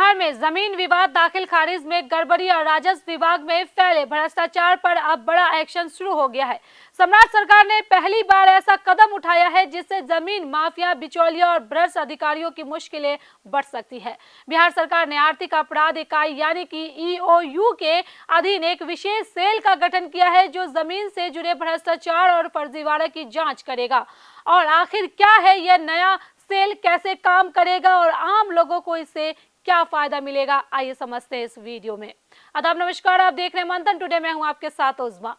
बिहार में जमीन विवाद दाखिल खारिज में गड़बड़ी और राजस्व विभाग में फैले भ्रष्टाचार पर अब बड़ा एक्शन शुरू हो गया है। सम्राट सरकार ने पहली बार ऐसा कदम उठाया है जिससे जमीन माफिया, बिचौलिया और भ्रष्ट अधिकारियों की मुश्किलें बढ़ सकती है। बिहार सरकार ने आर्थिक अपराध इकाई यानी कि ईओयू के अधीन एक विशेष सेल का गठन किया है जो जमीन से जुड़े भ्रष्टाचार और फर्जीवाड़ा की जांच करेगा। और आखिर क्या है यह नया सेल, कैसे काम करेगा और आम लोगों को इससे क्या फायदा मिलेगा, आइए समझते हैं इस वीडियो में। आदाब, नमस्कार, आप देख रहे हैं मंथन टुडे। मैं हूं आपके साथ उज़मा।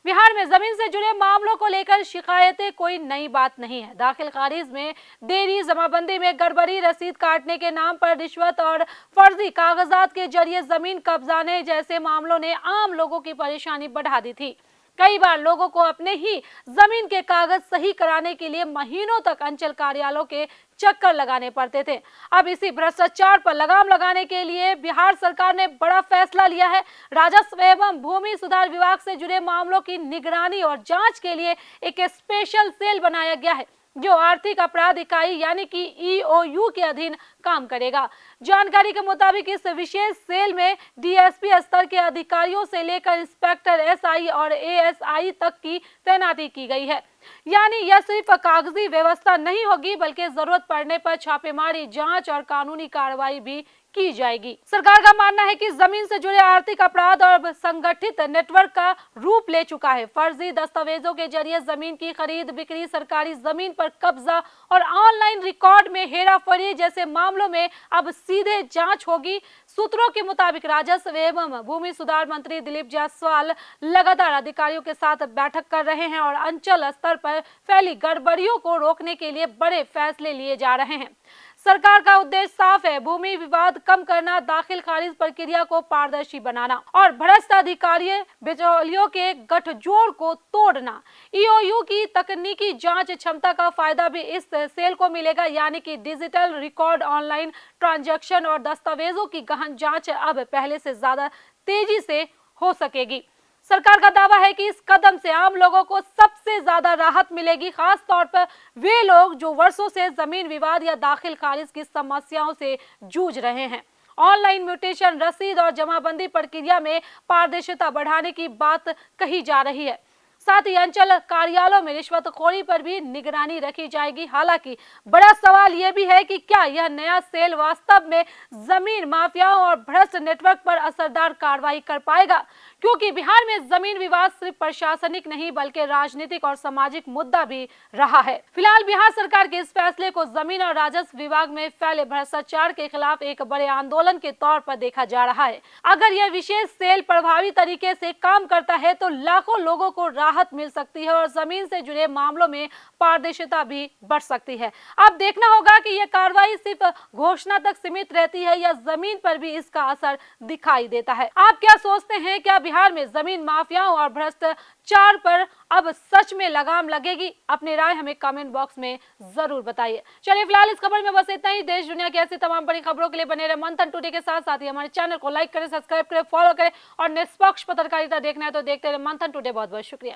बिहार में जमीन से जुड़े मामलों को लेकर शिकायतें कोई नई बात नहीं है। दाखिल खारिज में देरी, जमाबंदी में गड़बड़ी, रसीद काटने के नाम पर रिश्वत और फर्जी कागजात के जरिए जमीन कब्जाने जैसे मामलों ने आम लोगों की परेशानी बढ़ा दी थी। कई बार लोगों को अपने ही जमीन के कागज सही कराने के लिए महीनों तक अंचल कार्यालयों के चक्कर लगाने पड़ते थे। अब इसी भ्रष्टाचार पर लगाम लगाने के लिए बिहार सरकार ने बड़ा फैसला लिया है। राजस्व एवं भूमि सुधार विभाग से जुड़े मामलों की निगरानी और जांच के लिए एक स्पेशल सेल बनाया गया है जो आर्थिक अपराध इकाई यानी कि ईओयू के अधीन काम करेगा। जानकारी के मुताबिक इस विशेष सेल में डीएसपी स्तर के अधिकारियों से लेकर इंस्पेक्टर, एसआई और एएसआई तक की तैनाती की गई है। यानी यह सिर्फ कागजी व्यवस्था नहीं होगी बल्कि जरूरत पड़ने पर छापेमारी, जांच और कानूनी कार्रवाई भी की जाएगी। सरकार का मानना है कि जमीन से जुड़े आर्थिक अपराध और संगठित नेटवर्क का रूप ले चुका है। फर्जी दस्तावेजों के जरिए जमीन की खरीद बिक्री, सरकारी जमीन पर कब्जा और ऑनलाइन रिकॉर्ड में हेराफेरी जैसे मामलों में अब सीधे जांच होगी। सूत्रों के मुताबिक राजस्व एवं भूमि सुधार मंत्री दिलीप जायसवाल लगातार अधिकारियों के साथ बैठक कर रहे हैं और अंचल स्तर पर फैली गड़बड़ियों को रोकने के लिए बड़े फैसले लिए जा रहे हैं। सरकार का उद्देश्य साफ है, भूमि विवाद कम करना, दाखिल खारिज प्रक्रिया को पारदर्शी बनाना और भ्रष्ट अधिकारियों, बिचौलियों के गठजोड़ को तोड़ना। ईओयू की तकनीकी जांच क्षमता का फायदा भी इस सेल को मिलेगा, यानी कि डिजिटल रिकॉर्ड, ऑनलाइन ट्रांजैक्शन और दस्तावेजों की गहन जांच अब पहले से ज्यादा तेजी से हो सकेगी। सरकार का दावा है कि इस कदम से आम लोगों को सबसे ज्यादा राहत मिलेगी, खास तौर पर वे लोग जो वर्षों से जमीन विवाद या दाखिल खारिज की समस्याओं से जूझ रहे हैं। ऑनलाइन म्यूटेशन, रसीद और जमाबंदी प्रक्रिया में पारदर्शिता बढ़ाने की बात कही जा रही है। साथ ही अंचल कार्यालयों में रिश्वतखोरी पर भी निगरानी रखी जाएगी। हालांकि बड़ा सवाल यह भी है कि क्या यह नया सेल वास्तव में जमीन माफियाओं और भ्रष्ट नेटवर्क पर असरदार कार्रवाई कर पाएगा, क्योंकि बिहार में जमीन विवाद सिर्फ प्रशासनिक नहीं बल्कि राजनीतिक और सामाजिक मुद्दा भी रहा है। फिलहाल बिहार सरकार के इस फैसले को जमीन और राजस्व विभाग में फैले भ्रष्टाचार के खिलाफ एक बड़े आंदोलन के तौर पर देखा जा रहा है। अगर यह विशेष सेल प्रभावी तरीके से काम करता है तो लाखों लोगों को राहत मिल सकती है और जमीन से जुड़े मामलों में पारदर्शिता भी बढ़ सकती है। अब देखना होगा कि यह कार्रवाई सिर्फ घोषणा तक सीमित रहती है या जमीन पर भी इसका असर दिखाई देता है। आप क्या सोचते हैं? क्या बिहार में जमीन माफियाओं और भ्रष्टाचार पर अब सच में लगाम लगेगी? अपनी राय हमें कमेंट बॉक्स में जरूर बताइए। चलिए, फिलहाल इस खबर में बस इतना ही। देश दुनिया की ऐसी तमाम बड़ी खबरों के लिए बने रहे मंथन टुडे के साथ। साथ ही हमारे चैनल को लाइक करें, सब्सक्राइब करें, फॉलो करें और निष्पक्ष पत्रकारिता देखना है तो देखते रहे मंथन टुडे। बहुत बहुत शुक्रिया।